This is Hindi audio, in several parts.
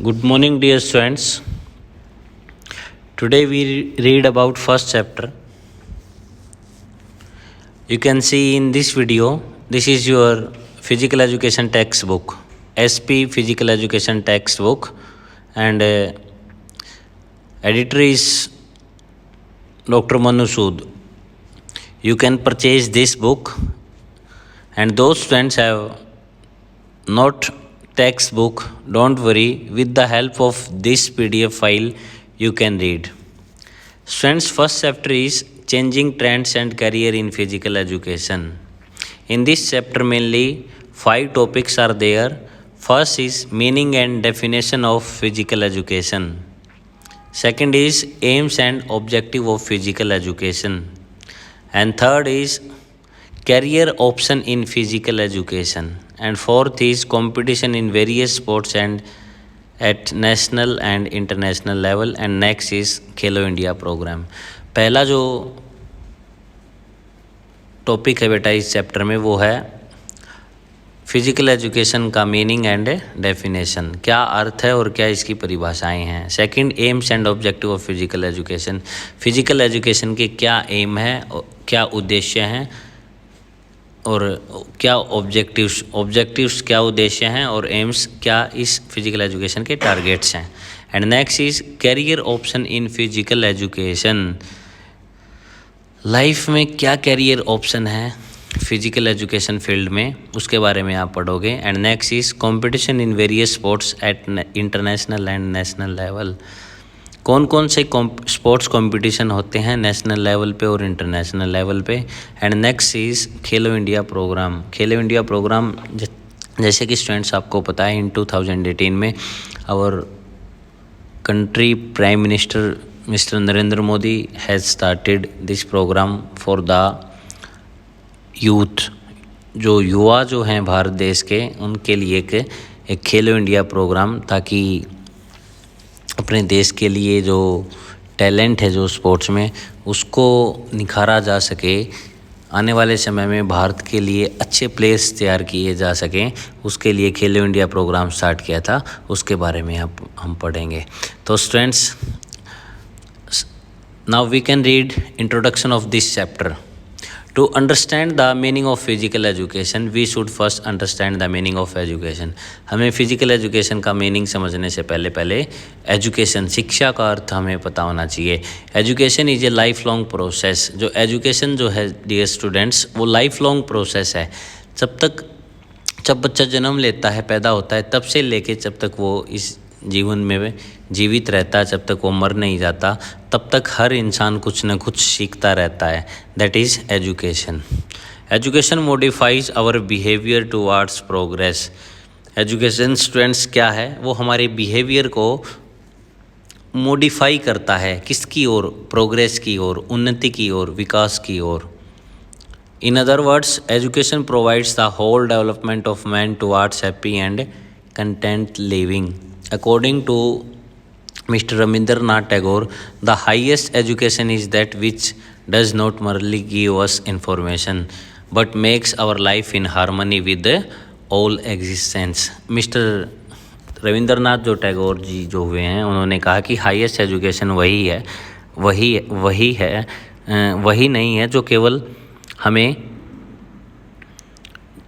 Good morning, dear students. Today we read about first chapter. You can see in this video, this is your physical education textbook, SP Physical Education textbook, and editor is Dr. Manu Sood. You can purchase this book, and those students have not textbook, don't worry, with the help of this PDF file you can read. Students, first chapter is changing trends and career in physical education. In this chapter mainly 5 topics are there. First is meaning and definition of physical education. Second is aims and objective of physical education. And third is career option in physical education. And fourth is competition in various sports and at national and international level. And next is Khelo India programme. पहला जो टॉपिक है बेटा इस चैप्टर में वो है फिजिकल एजुकेशन का मीनिंग एंड डेफिनेशन, क्या अर्थ है और क्या इसकी परिभाषाएं हैं. Second, AIIMS and objective of physical education. Physical education के क्या एम है, क्या उद्देश्य हैं और क्या ऑब्जेक्टिव्स क्या उद्देश्य हैं और एम्स क्या इस फिजिकल एजुकेशन के टारगेट्स हैं. And next is career option in physical education. Life में क्या कैरियर ऑप्शन है फिजिकल एजुकेशन फील्ड में, उसके बारे में आप पढ़ोगे. And next is competition in various sports at international and national level. कौन कौन से स्पोर्ट्स कंपटीशन होते हैं नेशनल लेवल पे और इंटरनेशनल लेवल पे. And next is Khelo India program. Khelo India program जैसे कि स्टूडेंट्स आपको पता है इन 2018 में our country prime minister mister Narendra Modi has started this program for the youth. जो युवा जो हैं भारत देश के उनके लिए एक खेलो इंडिया प्रोग्राम, ताकि अपने देश के लिए जो टैलेंट है जो स्पोर्ट्स में उसको निखारा जा सके, आने वाले समय में भारत के लिए अच्छे प्लेयर्स तैयार किए जा सकें, उसके लिए खेलो इंडिया प्रोग्राम स्टार्ट किया था. उसके बारे में हम पढ़ेंगे. तो students, now we can read introduction of this chapter. To understand the meaning of physical education, we should first understand the meaning of education. हमें फिजिकल एजुकेशन का मीनिंग समझने से पहले एजुकेशन, शिक्षा का अर्थ हमें पता होना चाहिए. Education is A life long process. जो एजुकेशन जो है डियर स्टूडेंट्स, वो लाइफ लॉन्ग प्रोसेस है. जब बच्चा जन्म लेता है, पैदा होता है, तब से लेके जब तक वो इस जीवन में जीवित रहता है, जब तक वो मर नहीं जाता, तब तक हर इंसान कुछ न कुछ सीखता रहता है. That is education. Education modifies our behaviour towards progress. Education students क्या है, वो हमारे बिहेवियर को मॉडिफाई करता है. किसकी ओर? प्रोग्रेस की ओर, उन्नति की ओर, विकास की ओर. In other words, education provides the whole development of man towards happy and content living. According to Mr. Rabindranath Tagore, the highest education is that which does not merely give us information but makes our life in harmony with the all existence. Mr. Rabindranath जो टैगोर जी जो हुए हैं, उन्होंने कहा कि हाईएस्ट एजुकेशन वही नहीं है जो केवल हमें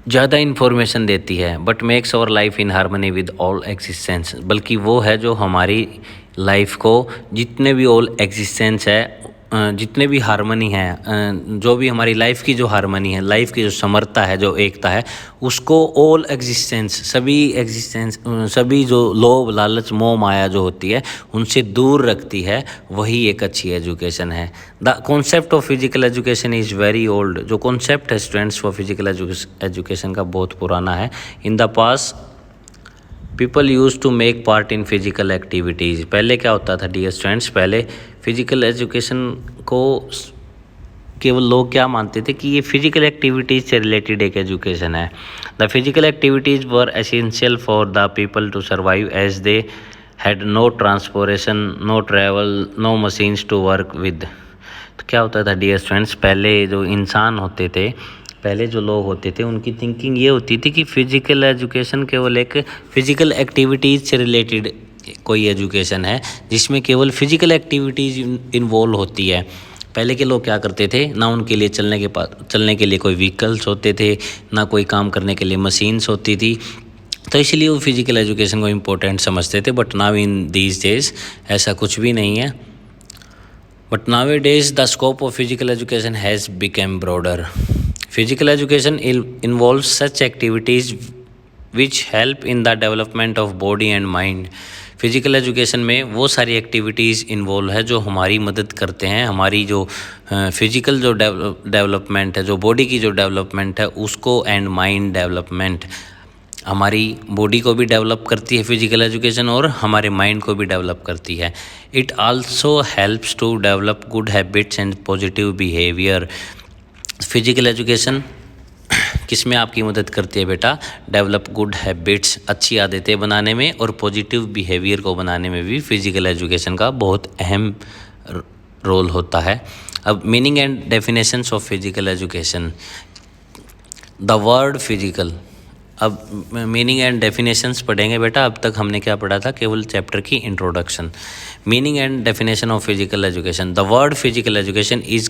ज़्यादा इन्फॉर्मेशन देती है, but makes our life in harmony with all existence, बल्कि वो है जो हमारी लाइफ को जितने भी ऑल एग्जिस्टेंस है, जितने भी हारमोनी है, जो भी हमारी लाइफ की जो हारमोनी है, लाइफ की जो समरता है, जो एकता है, उसको ऑल एग्जिस्टेंस, सभी जो लोभ लालच मोह माया जो होती है उनसे दूर रखती है. वही एक अच्छी एजुकेशन है. The concept of physical education is very old. जो कॉन्सेप्ट है स्टूडेंट्स फॉर फिजिकल एजुकेशन का बहुत पुराना है. In the past people use to make part in physical activities. पहले क्या होता था डियर स्टूडेंट्स, पहले फिजिकल एजुकेशन को केवल लोग क्या मानते थे कि ये फिजिकल एक्टिविटीज़ से रिलेटेड एक एजुकेशन है. The physical activities were essential for the people to survive as they had no transportation, no travel, no machines to work with. तो क्या होता था डियर स्टूडेंट्स, पहले जो इंसान होते थे, पहले जो लोग होते थे, उनकी थिंकिंग ये होती थी कि फिजिकल एजुकेशन केवल एक फिजिकल एक्टिविटीज़ से रिलेटेड कोई एजुकेशन है जिसमें केवल फिजिकल एक्टिविटीज़ इन्वॉल्व होती है। पहले के लोग क्या करते थे, ना उनके लिए चलने के लिए कोई व्हीकल्स होते थे, ना कोई काम करने के लिए मशीन्स होती थी, तो इसलिए वो फिजिकल एजुकेशन को इम्पोर्टेंट समझते थे। But now in these days ऐसा कुछ भी नहीं है। But now A days the scope of physical education has become broader. Physical education involves such activities which help in the development of body and mind. Physical education में वो सारी एक्टिविटीज़ इन्वॉल्व है जो हमारी मदद करते हैं, हमारी जो फिजिकल जो डेवलपमेंट है, जो बॉडी की जो डेवलपमेंट है उसको, एंड माइंड डेवलपमेंट। हमारी बॉडी को भी डेवलप करती है फिजिकल एजुकेशन और हमारे माइंड को भी डेवलप करती है। It also helps to develop good habits and positive behaviour. Physical education किस में आपकी मदद करती है बेटा? डेवलप गुड हैबिट्स, अच्छी आदतें बनाने में, और पॉजिटिव बिहेवियर को बनाने में भी फिजिकल एजुकेशन का बहुत अहम रोल होता है। अब meaning and definitions of physical education. The word physical, अब मीनिंग एंड डेफिनेशंस पढ़ेंगे बेटा। अब तक हमने क्या पढ़ा था? केवल चैप्टर की introduction. Meaning and definition of physical education. The word physical education is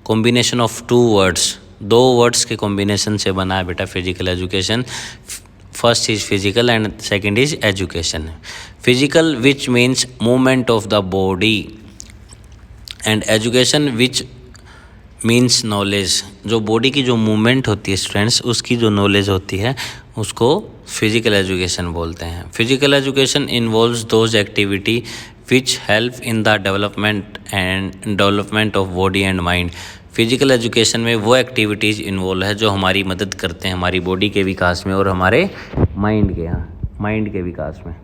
combination of two words, दो वर्ड्स के कॉम्बिनेशन से बना है बेटा physical education. First is physical and second is education. Physical which means movement of the body, and education which means knowledge. जो बॉडी की जो मूवमेंट होती है स्टूडेंट्स, उसकी जो नॉलेज होती है उसको फिजिकल एजुकेशन बोलते हैं। Physical education involves those activity which help in the development of body and mind. Physical education में वो एक्टिविटीज़ इन्वॉल्व है जो हमारी मदद करते हैं हमारी बॉडी के विकास में और हमारे माइंड के विकास में।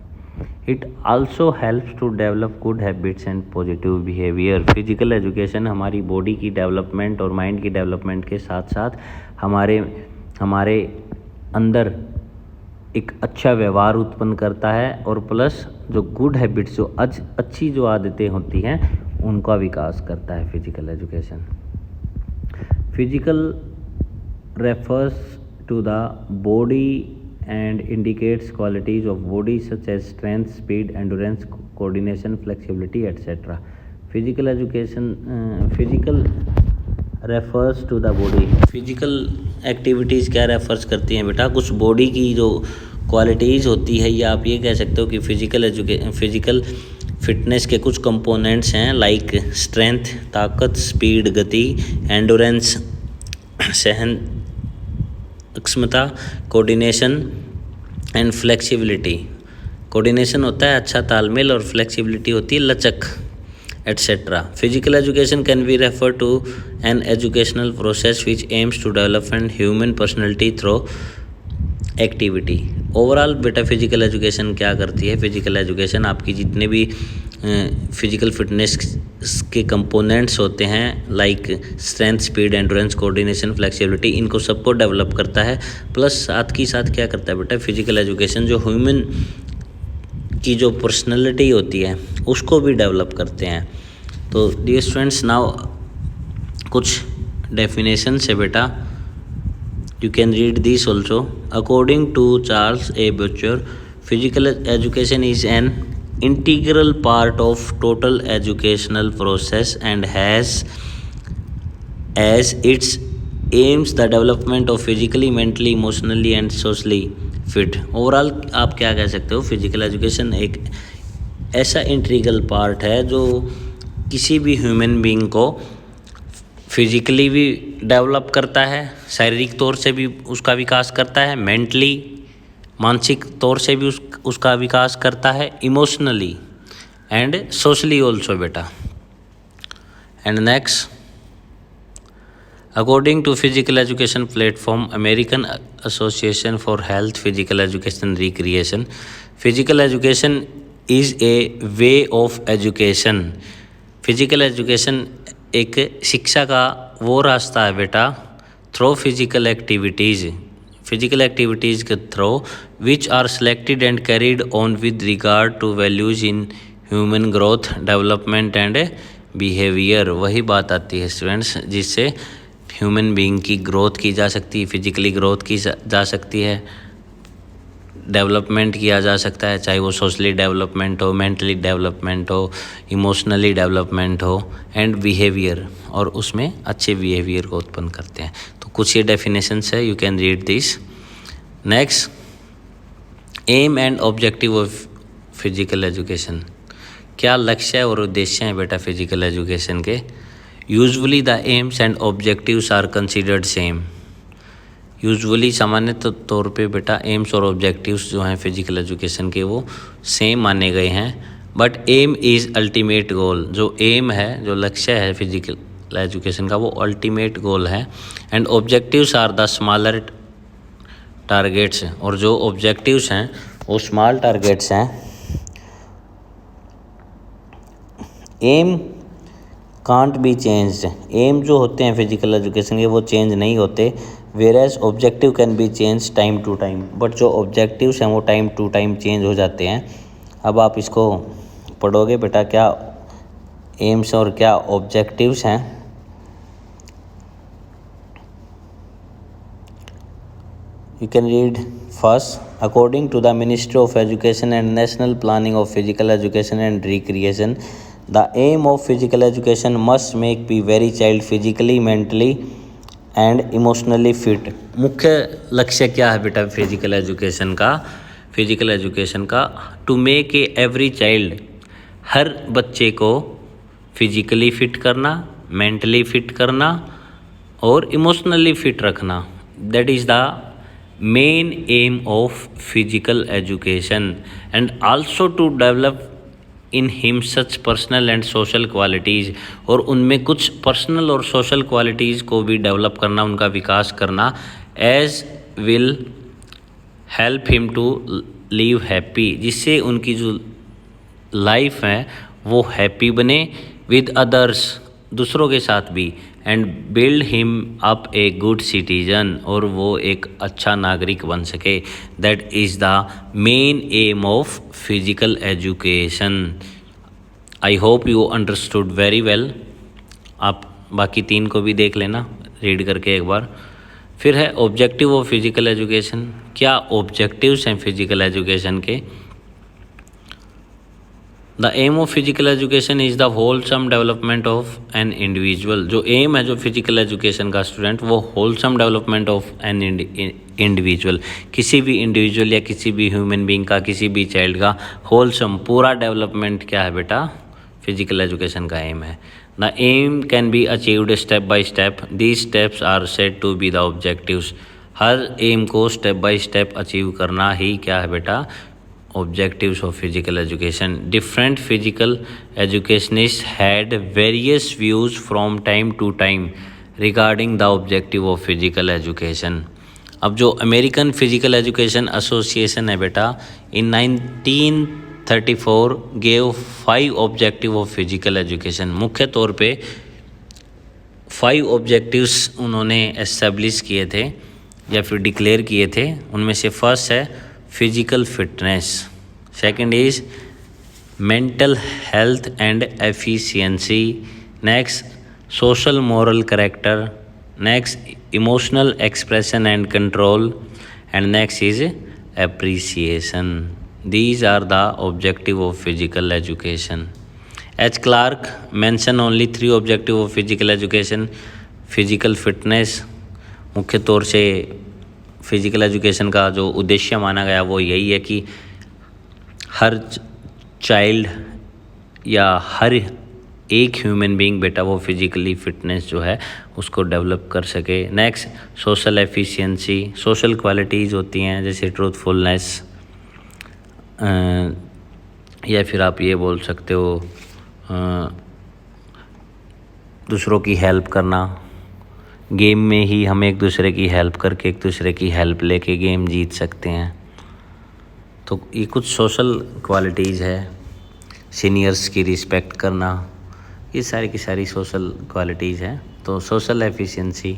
It also helps to develop good habits and positive behaviour. Physical education हमारी बॉडी की डेवलपमेंट और माइंड की डेवलपमेंट के साथ साथ हमारे अंदर एक अच्छा व्यवहार उत्पन्न करता है, और प्लस जो गुड हैबिट्स, जो अच्छी जो आदतें होती हैं उनका विकास करता है physical education. Physical refers to the body and indicates qualities of body such as strength, speed, endurance, coordination, flexibility, etc. Physical education, physical refers to the body. Physical activities क्या रेफर्स करती हैं बेटा? कुछ बॉडी की जो क्वालिटीज़ होती है, या आप ये कह सकते हो कि फिजिकल फिटनेस के कुछ कंपोनेंट्स हैं, लाइक स्ट्रेंथ ताकत, स्पीड गति, एंडोरेंस सहन क्षमता, कोऑर्डिनेशन एंड फ्लेक्सिबिलिटी। कोऑर्डिनेशन होता है अच्छा तालमेल, और फ्लेक्सिबिलिटी होती है लचक, etcetera. Physical education can be refer to an educational process which aims to development human personality through activity. Overall बेटा फिजिकल एजुकेशन क्या करती है? फिजिकल एजुकेशन आपकी जितने भी फिजिकल फिटनेस के कंपोनेंट्स होते हैं, like strength, speed, endurance, coordination, flexibility, इनको सबको डेवलप करता है। प्लस साथ की साथ क्या करता है बेटा फिजिकल एजुकेशन? जो ह्यूमन की जो पर्सनैलिटी होती है उसको भी डेवलप करते हैं। तो डियर स्टूडेंट्स, नाउ कुछ डेफिनेशन है बेटा, you can read this also. According to Charles A. Butcher, physical education is an integral part of total educational process and has as its aims the development of physically, mentally, emotionally and socially fit. Overall आप क्या कह सकते हो? फिजिकल एजुकेशन एक ऐसा इंटीग्रल पार्ट है जो किसी भी ह्यूमन बीइंग को फिजिकली भी डेवलप करता है, शारीरिक तौर से भी उसका विकास करता है, मेंटली मानसिक तौर से भी उसका विकास करता है, इमोशनली एंड सोशली ऑल्सो बेटा। And next, according to physical education platform American association for health physical education recreation, physical education is a way of education. Physical education एक शिक्षा का वो रास्ता है बेटा, थ्रू फिजिकल एक्टिविटीज़ के through which are selected and carried on with regard to values in human growth, development and behaviour. वही बात आती है स्टूडेंट्स जिससे ह्यूमन बीइंग की ग्रोथ की जा सकती है, फिजिकली ग्रोथ की जा सकती है, डेवलपमेंट किया जा सकता है, चाहे वो सोशली डेवलपमेंट हो, मेंटली डेवलपमेंट हो, इमोशनली डेवलपमेंट हो, एंड बिहेवियर, और उसमें अच्छे बिहेवियर को उत्पन्न करते हैं। तो कुछ ये डेफिनेशंस है, you can read this. Next, aim and objective of physical education. क्या लक्ष्य और उद्देश्य हैं बेटा फिजिकल एजुकेशन के? Usually the aims and objectives are considered same. Usually सामान्य तौर पे बेटा एम्स और ऑब्जेक्टिव्स जो हैं फिजिकल एजुकेशन के वो सेम माने गए हैं, but aim is ultimate goal. जो एम है, जो लक्ष्य है फिजिकल एजुकेशन का, वो अल्टीमेट गोल है। And objectives are the smaller targets, और जो ऑब्जेक्टिव्स हैं वो स्मॉल टारगेट्स हैं। Aim can't be changed. Aim जो होते हैं फिजिकल एजुकेशन के वो चेंज नहीं होते, whereas objective can be change time to time. But जो ऑब्जेक्टिव्स हैं वो टाइम टू टाइम चेंज हो जाते हैं। अब आप इसको पढ़ोगे बेटा, क्या एम्स और क्या ऑब्जेक्टिव्स हैं। You can read first. According to the Ministry of Education and National Planning of Physical Education and Recreation, the aim of physical education must make be very child physically, mentally and emotionally fit. मुख्य लक्ष्य क्या है बेटा फिजिकल एजुकेशन का? फिजिकल एजुकेशन का to make a every child, हर बच्चे को फिजिकली फिट करना, मेंटली फिट करना और इमोशनली फिट रखना। That is the main aim of physical education, and also to develop in him such personal and social qualities, और उनमें कुछ पर्सनल और सोशल क्वालिटीज़ को भी डेवलप करना, उनका विकास करना, as will help him to live happy, जिससे उनकी जो लाइफ है वो हैप्पी बने, विद अदर्स, दूसरों के साथ भी, and build him up a good citizen, और वो एक अच्छा नागरिक बन सके। That is the main M of physical education. I hope you understood very well. आप बाकी तीन को भी देख लेना रीड करके एक बार। फिर है ऑब्जेक्टिव ऑफ फिजिकल एजुकेशन। क्या ऑब्जेक्टिव्स हैं फिजिकल एजुकेशन के? The aim of physical education is the wholesome development of an individual. जो एम है जो फिजिकल एजुकेशन का स्टूडेंट, वो wholesome development of an individual, किसी भी इंडिविजुअल या किसी भी ह्यूमन बीइंग का, किसी भी चाइल्ड का होलसम पूरा डेवलपमेंट क्या है बेटा फिजिकल एजुकेशन का एम है। The aim can be achieved step by step, these steps are said to be the objectives. हर एम को स्टेप बाय स्टेप अचीव करना ही क्या है बेटा objectives of physical education. Different physical educationists had various views from time to time regarding the objective of physical education. अब जो अमेरिकन फिजिकल एजुकेशन एसोसिएशन है बेटा, इन 1934 gave 5 objective of physical education. मुख्य तौर पे 5 ऑब्जेक्टिव्स उन्होंने एस्टेब्लिश किए थे या फिर डिक्लेयर किए थे। उनमें से फर्स्ट है physical fitness, second is mental health and efficiency, next social moral character, next emotional expression and control, and next is appreciation. These are the objective of physical education. H Clark mention only 3 objective of physical education. Physical fitness, मुख्य तौर से फिजिकल एजुकेशन का जो उद्देश्य माना गया वो यही है कि हर चाइल्ड या हर एक ह्यूमन बीइंग बेटा वो फिजिकली फिटनेस जो है उसको डेवलप कर सके। Next social efficiency, social qualities होती हैं जैसे ट्रूथफुलनेस, या फिर आप ये बोल सकते हो दूसरों की हेल्प करना। गेम में ही हम एक दूसरे की हेल्प करके, एक दूसरे की हेल्प लेके गेम जीत सकते हैं। तो ये कुछ सोशल क्वालिटीज़ है। सीनियर्स की रिस्पेक्ट करना, ये सारी की सारी सोशल क्वालिटीज़ हैं। तो सोशल एफिशिएंसी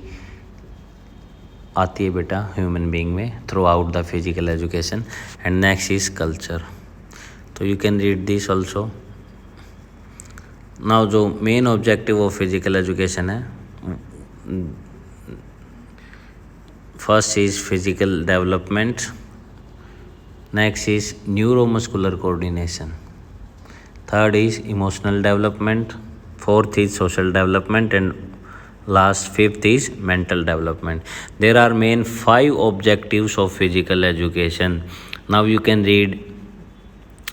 आती है बेटा ह्यूमन बीइंग में throughout the physical education. And next is culture. तो you can read this also. Now जो main objective of physical education है, first is physical development, Next is neuromuscular coordination. Third is emotional development. Fourth is social development, and last fifth is mental development. There are main 5 objectives of physical education. Now you can read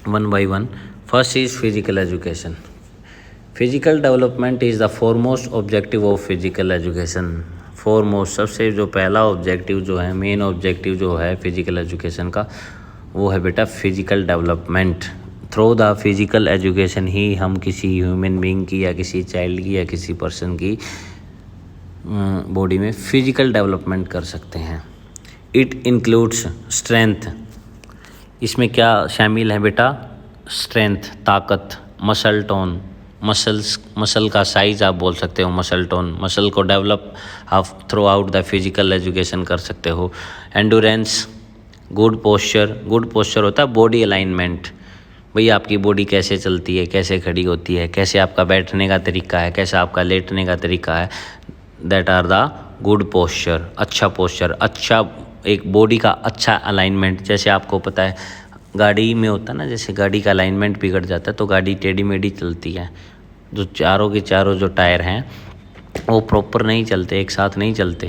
one by one. First is physical education. Physical development is the foremost objective of physical education. Foremost सबसे जो पहला ऑब्जेक्टिव जो है, मेन ऑब्जेक्टिव जो है फिजिकल एजुकेशन का, वो है बेटा physical development. Through the physical education ही हम किसी ह्यूमन बीइंग की या किसी चाइल्ड की या किसी पर्सन की बॉडी में फिजिकल डेवलपमेंट कर सकते हैं. It includes strength. इसमें क्या शामिल है बेटा? स्ट्रेंथ, ताकत, मसल टोन, मसल का साइज आप बोल सकते हो, मसल टोन, मसल को डेवलप आप through out the physical education कर सकते हो. एंडोरेंस, गुड पोस्चर होता है बॉडी अलाइनमेंट. भई आपकी बॉडी कैसे चलती है, कैसे खड़ी होती है, कैसे आपका बैठने का तरीका है, कैसे आपका लेटने का तरीका है, that are the good posture. अच्छा पोस्चर, अच्छा एक बॉडी का अच्छा अलाइनमेंट. जैसे आपको पता है गाड़ी में होता है ना, जैसे गाड़ी का अलाइनमेंट बिगड़ जाता है तो गाड़ी टेढ़ी मेढ़ी चलती है. जो चारों के चारों जो टायर हैं वो प्रॉपर नहीं चलते, एक साथ नहीं चलते,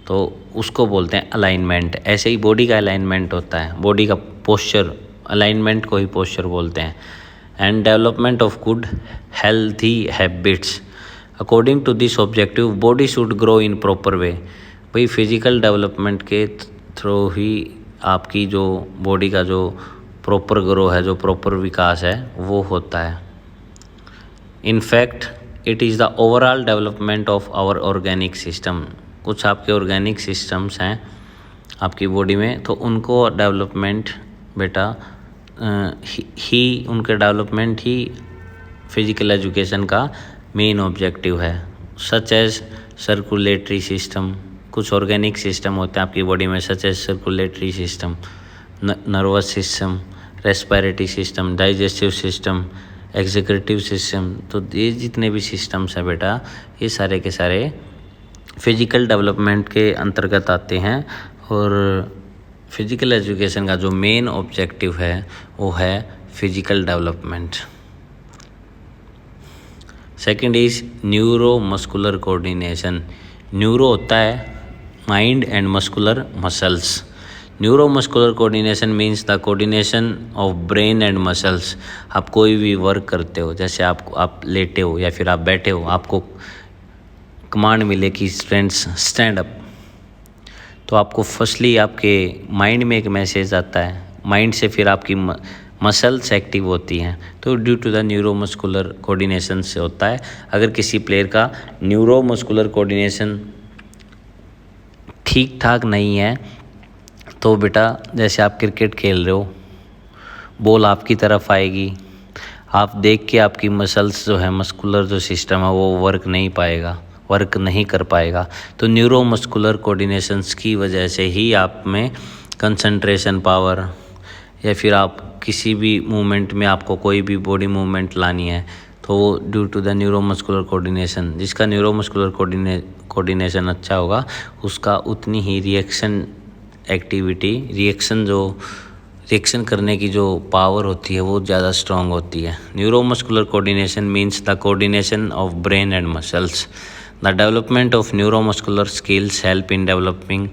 तो उसको बोलते हैं अलाइनमेंट. ऐसे ही बॉडी का अलाइनमेंट होता है, बॉडी का पोस्चर, अलाइनमेंट को ही पोस्चर बोलते हैं. And development of good healthy habits. According to this objective body should grow in proper way. भाई फिजिकल डेवलपमेंट के थ्रू ही आपकी जो बॉडी का जो प्रॉपर ग्रो है, जो प्रॉपर विकास है, वो होता है. In fact it is the overall development of our organic system. कुछ आपके ऑर्गेनिक सिस्टम्स हैं आपकी बॉडी में, तो उनको डेवलपमेंट बेटा उनके डेवलपमेंट ही फिजिकल एजुकेशन का मेन ऑब्जेक्टिव है. Such as circulatory system. कुछ ऑर्गेनिक सिस्टम होते हैं आपकी बॉडी में, such as circulatory system, nervous system, respiratory system, digestive system, executive system. तो ये जितने भी सिस्टम्स हैं बेटा, ये सारे के सारे फिजिकल डेवलपमेंट के अंतर्गत आते हैं. और फिजिकल एजुकेशन का जो मेन ऑब्जेक्टिव है वो है physical development. Second is neuro muscular coordination. Neuro होता है mind and muscular muscles. Neuromuscular coordination means the coordination of brain and muscles. आप कोई भी वर्क करते हो, जैसे आप लेटे हो या फिर आप बैठे हो, आपको कमांड मिले कि फ्रेंड्स स्टैंड अप, तो आपको फर्स्टली आपके माइंड में एक मैसेज आता है, माइंड से फिर आपकी मसल्स एक्टिव होती हैं. तो due to the neuromuscular coordination से होता है. अगर किसी प्लेयर का न्यूरोमस्कुलर कोऑर्डिनेशन ठीक ठाक नहीं है तो बेटा जैसे आप क्रिकेट खेल रहे हो, बॉल आपकी तरफ आएगी, आप देख के आपकी मसल्स जो है, मस्कुलर जो सिस्टम है वो वर्क नहीं कर पाएगा. तो न्यूरोमस्कुलर कोऑर्डिनेशंस की वजह से ही आप में कंसंट्रेशन पावर, या फिर आप किसी भी मूवमेंट में आपको कोई भी बॉडी मूवमेंट लानी है तो वो due to the neuromuscular coordination. जिसका न्यूरोमस्कुलर कोऑर्डिनेशन अच्छा होगा उसका उतनी ही रिएक्शन करने की जो पावर होती है वो ज़्यादा स्ट्रांग होती है. Neuromuscular coordination means the coordination of brain and muscles. The development of neuromuscular skills help in developing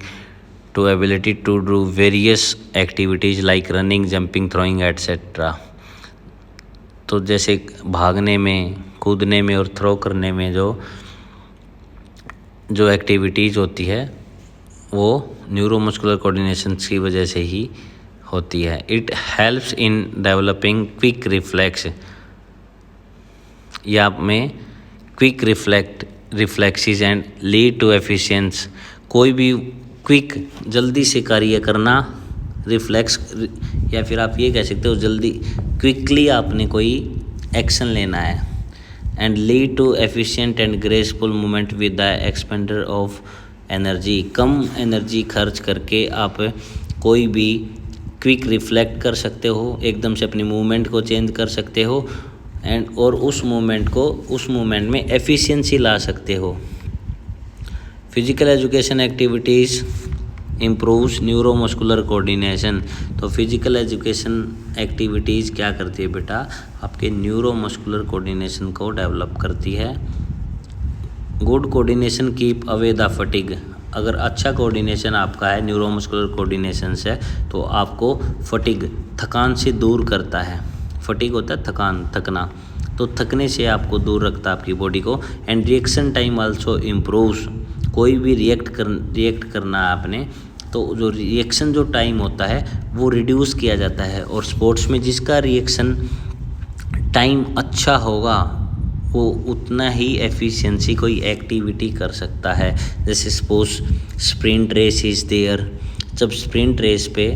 to ability to do various activities like running, jumping, throwing etcetera. तो जैसे भागने में, कूदने में और थ्रो करने में जो एक्टिविटीज़ होती है वो न्यूरोमस्कुलर कोऑर्डिनेशन की वजह से ही होती है. It helps in developing quick reflex. या में quick reflexes and lead to efficiency. कोई भी क्विक जल्दी से कार्य करना, रिफ्लेक्स, या फिर आप ये कह सकते हो जल्दी क्विकली आपने कोई एक्शन लेना है. And lead to efficient and graceful movement with the expender of energy. कम एनर्जी खर्च करके आप कोई भी क्विक रिफ्लेक्ट कर सकते हो, एकदम से अपनी मूवमेंट को चेंज कर सकते हो और उस मूवमेंट में एफिशिएंसी ला सकते हो. Physical education activities improves neuromuscular coordination. तो फिजिकल एजुकेशन एक्टिविटीज़ क्या करती है बेटा, आपके न्यूरोमस्कुलर कोऑर्डिनेशन को डेवलप करती है। Good coordination keep away the fatigue. अगर अच्छा कोऑर्डिनेशन आपका है, न्यूरोमस्कुलर कोऑर्डिनेशन से, तो आपको फटीग थकान से दूर करता है। फटीग होता है थकान, थकना, तो थकने से आपको दूर रखता है आपकी बॉडी को। And reaction time also improves. कोई भी रिएक्ट करना है आपने, तो जो रिएक्शन जो टाइम होता है वो रिड्यूस किया जाता है। और स्पोर्ट्स में जिसका रिएक्शन टाइम अच्छा होगा वो उतना ही एफिशिएंसी कोई एक्टिविटी कर सकता है। जैसे suppose sprint race is there. जब स्प्रिंट रेस पे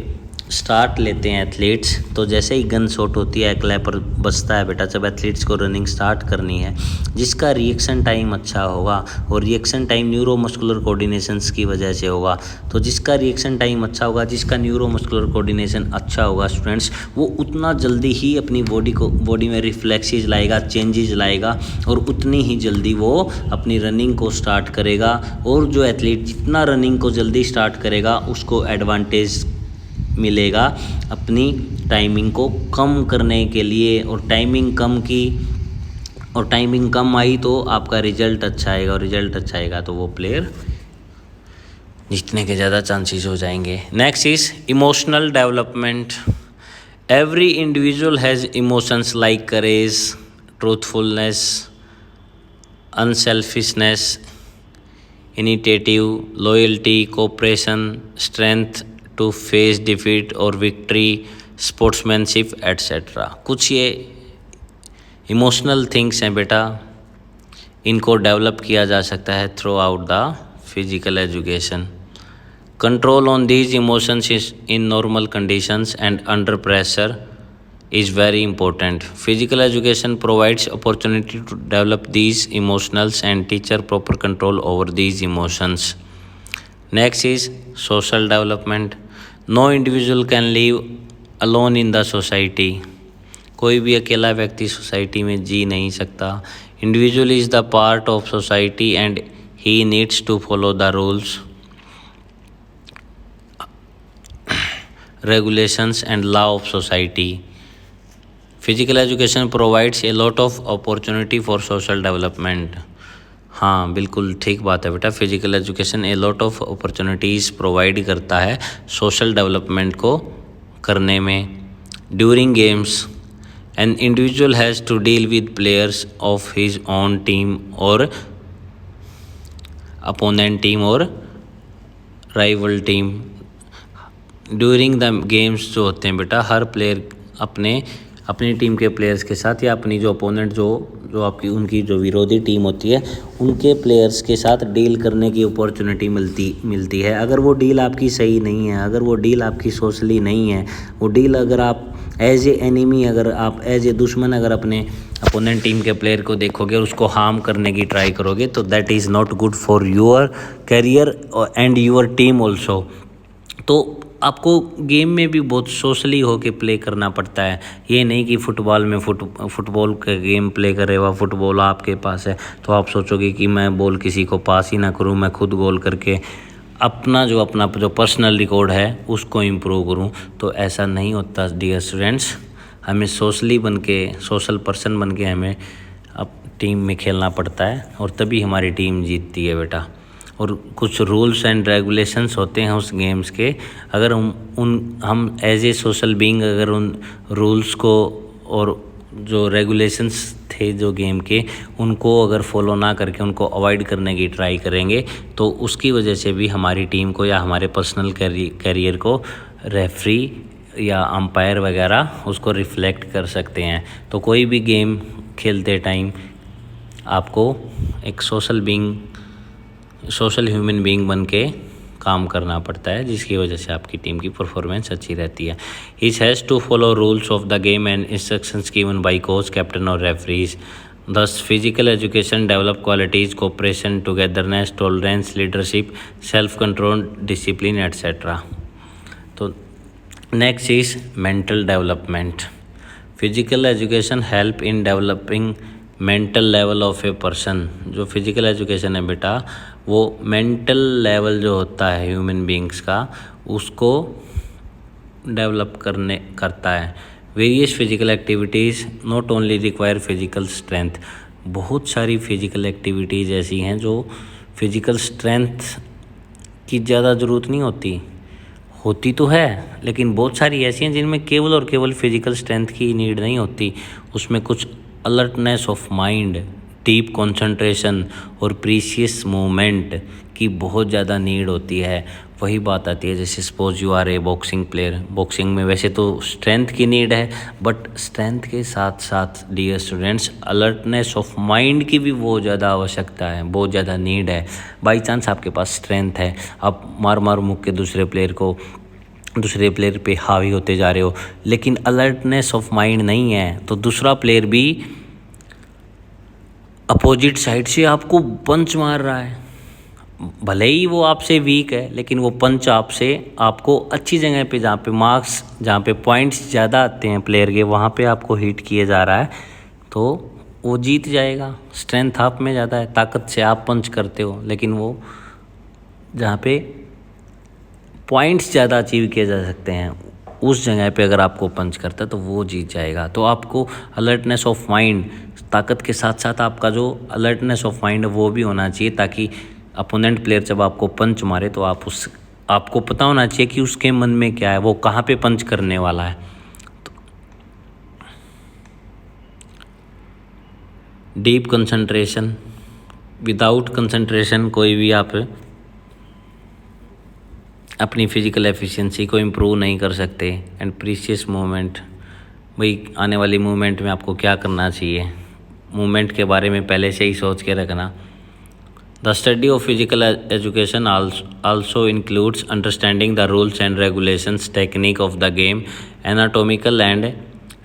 स्टार्ट लेते हैं एथलीट्स, तो जैसे ही गन शॉट होती है, क्लैपर बजता है बेटा, जब एथलीट्स को रनिंग स्टार्ट करनी है, जिसका रिएक्शन टाइम अच्छा होगा, और रिएक्शन टाइम न्यूरोमस्कुलर कोऑर्डिनेशंस की वजह से होगा, तो जिसका रिएक्शन टाइम अच्छा होगा, जिसका न्यूरोमस्कुलर कोऑर्डिनेशन अच्छा होगा स्टूडेंट्स, वो उतना जल्दी ही अपनी बॉडी में रिफ्लेक्सेस लाएगा, चेंजेस लाएगा, और उतनी ही जल्दी वो अपनी रनिंग को स्टार्ट करेगा। और जो एथलीट जितना रनिंग को जल्दी स्टार्ट करेगा उसको एडवांटेज मिलेगा अपनी टाइमिंग को कम करने के लिए। और टाइमिंग कम आई तो आपका रिजल्ट अच्छा आएगा, और रिजल्ट अच्छा आएगा तो वो प्लेयर जीतने के ज़्यादा चांसेस हो जाएंगे। Next is emotional development. Every individual has emotions like courage, truthfulness, unselfishness, initiative, loyalty, cooperation, strength to face defeat और विक्ट्री, स्पोर्ट्समैनशिप एट्सेट्रा। कुछ ये इमोशनल थिंग्स हैं बेटा, इनको डेवलप किया जा सकता है through out the physical education. Control on these emotions in normal conditions and under pressure is very important. Physical education provides opportunity to develop these emotionals and teacher proper control over these emotions. Next is social development. No individual can live alone in the society. कोई भी अकेला व्यक्ति सोसाइटी में जी नहीं सकता. Individual is the part of society and he needs to follow the rules, regulations and law of society. Physical education provides a lot of opportunity for social development. हाँ बिल्कुल ठीक बात है बेटा, physical education a lot of opportunities provide करता है सोशल डेवलपमेंट को करने में। During games an individual has to deal with players of his own team और अपोनेंट टीम और rival team. During the games जो होते हैं बेटा, हर प्लेयर अपनी टीम के प्लेयर्स के साथ या अपनी जो अपोनेंट जो आपकी उनकी जो विरोधी टीम होती है उनके प्लेयर्स के साथ डील करने की अपॉर्चुनिटी मिलती है। अगर वो डील आपकी सही नहीं है, अगर वो डील आपकी सोशली नहीं है, वो डील अगर आप एज ए एनिमी, अगर आप एज ए दुश्मन अगर अपने अपोनेंट टीम के प्लेयर को देखोगे और उसको हार्म करने की ट्राई करोगे, तो that is not good for your career and your team also. तो आपको गेम में भी बहुत सोशली होके प्ले करना पड़ता है। ये नहीं कि फुटबॉल में फुटबॉल का गेम प्ले करे हुआ फुटबॉल आपके पास है तो आप सोचोगे कि मैं बॉल किसी को पास ही ना करूं, मैं खुद गोल करके अपना जो पर्सनल रिकॉर्ड है उसको इम्प्रूव करूं। तो ऐसा नहीं होता डियर स्टूडेंट्स। हमें सोशल पर्सन बन के हमें अब टीम में खेलना पड़ता है और तभी हमारी टीम जीतती है बेटा। और कुछ रूल्स एंड रेगुलेशंस होते हैं उस गेम्स के, अगर हम एज ए सोशल बीइंग अगर उन रूल्स को और जो रेगुलेशंस थे जो गेम के उनको अगर फॉलो ना करके उनको अवॉइड करने की ट्राई करेंगे तो उसकी वजह से भी हमारी टीम को या हमारे पर्सनल करियर को रेफरी या अंपायर वगैरह उसको रिफ्लेक्ट कर सकते हैं। तो कोई भी गेम खेलते टाइम आपको एक सोशल ह्यूमन बीइंग बन के काम करना पड़ता है, जिसकी वजह से आपकी टीम की परफॉर्मेंस अच्छी रहती है। Each has to follow rules of the game and instructions given by coach, captain और referees. Thus, physical education develop qualities, cooperation, togetherness, tolerance, leadership, self-control, discipline, etc. तो next is mental development. Physical education help in developing mental level of a person. जो physical education है बेटा वो मेंटल लेवल जो होता है ह्यूमन बींग्स का उसको डेवलप करता है। Various physical activities not only require physical strength, बहुत सारी फिजिकल एक्टिविटीज़ ऐसी हैं जो फिजिकल स्ट्रेंथ की ज़्यादा ज़रूरत नहीं होती तो है, लेकिन बहुत सारी ऐसी हैं जिनमें केवल और केवल फिजिकल स्ट्रेंथ की नीड नहीं होती। उसमें कुछ alertness of mind, deep concentration और प्रीशियस मूवमेंट की बहुत ज़्यादा नीड होती है। वही बात आती है जैसे suppose you are a boxing player, boxing में वैसे तो स्ट्रेंथ की नीड है, बट स्ट्रेंथ के साथ साथ dear students alertness of mind की भी बहुत ज़्यादा आवश्यकता है, बहुत ज़्यादा नीड है। बाई चांस आपके पास स्ट्रेंथ है, आप मार मुक्के के दूसरे प्लेयर पे हावी होते जा रहे हो, लेकिन अलर्टनेस ऑफ माइंड नहीं है, तो दूसरा प्लेयर भी अपोजिट साइड से आपको पंच मार रहा है। भले ही वो आपसे वीक है, लेकिन वो पंच आपको अच्छी जगह पे जहाँ पे पॉइंट्स ज़्यादा आते हैं प्लेयर के, वहाँ पे आपको हिट किए जा रहा है, तो वो जीत जाएगा। स्ट्रेंथ आप में ज़्यादा है, ताकत से आप पंच करते हो, लेकिन वो जहाँ पे पॉइंट्स ज़्यादा अचीव किए जा सकते हैं उस जगह पे अगर आपको पंच करता है तो वो जीत जाएगा। तो आपको अलर्टनेस ऑफ माइंड, ताकत के साथ साथ आपका जो अलर्टनेस ऑफ माइंड है वो भी होना चाहिए, ताकि अपोनेंट प्लेयर जब आपको पंच मारे तो आपको पता होना चाहिए कि उसके मन में क्या है, वो कहाँ पे पंच करने वाला है। डीप कंसंट्रेशन, विदाउट कंसंट्रेशन कोई भी आप अपनी फिजिकल एफिशिएंसी को इम्प्रूव नहीं कर सकते। एंड प्रीशियस मूवमेंट, भाई आने वाली मूवमेंट में आपको क्या करना चाहिए, मूवमेंट के बारे में पहले से ही सोच के रखना। The study of physical education also includes understanding the rules and regulations, technique of the game, anatomical and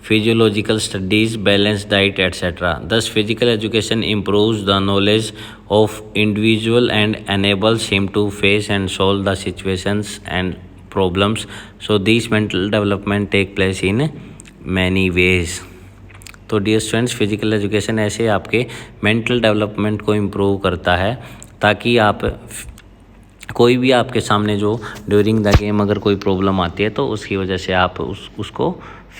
physiological studies, balanced diet, etc. Thus, physical education improves the knowledge of individual and enables him to face and solve the situations and problems. So, these mental development take place in many ways. तो डियर स्टूडेंट्स, फिजिकल एजुकेशन ऐसे आपके मेंटल डेवलपमेंट को इम्प्रूव करता है, ताकि आप कोई भी आपके सामने जो ड्यूरिंग द गेम अगर कोई प्रॉब्लम आती है तो उसकी वजह से आप उसको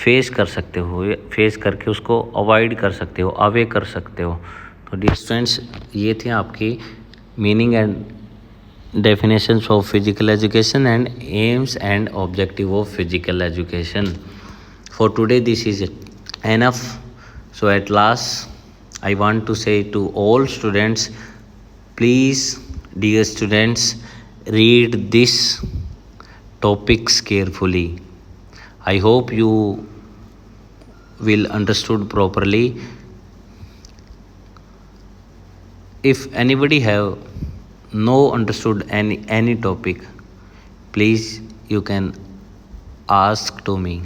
फेस कर सकते हो, फेस करके उसको अवॉइड कर सकते हो, अवे कर सकते हो। तो डियर स्टूडेंट्स, ये थे आपकी meaning and definitions of physical education and aims and objective of physical education. For today this is enough. So at last I want to say to all students, please dear students, read this topics carefully. I hope you will understood properly. If anybody have no understood any topic, please you can ask to me.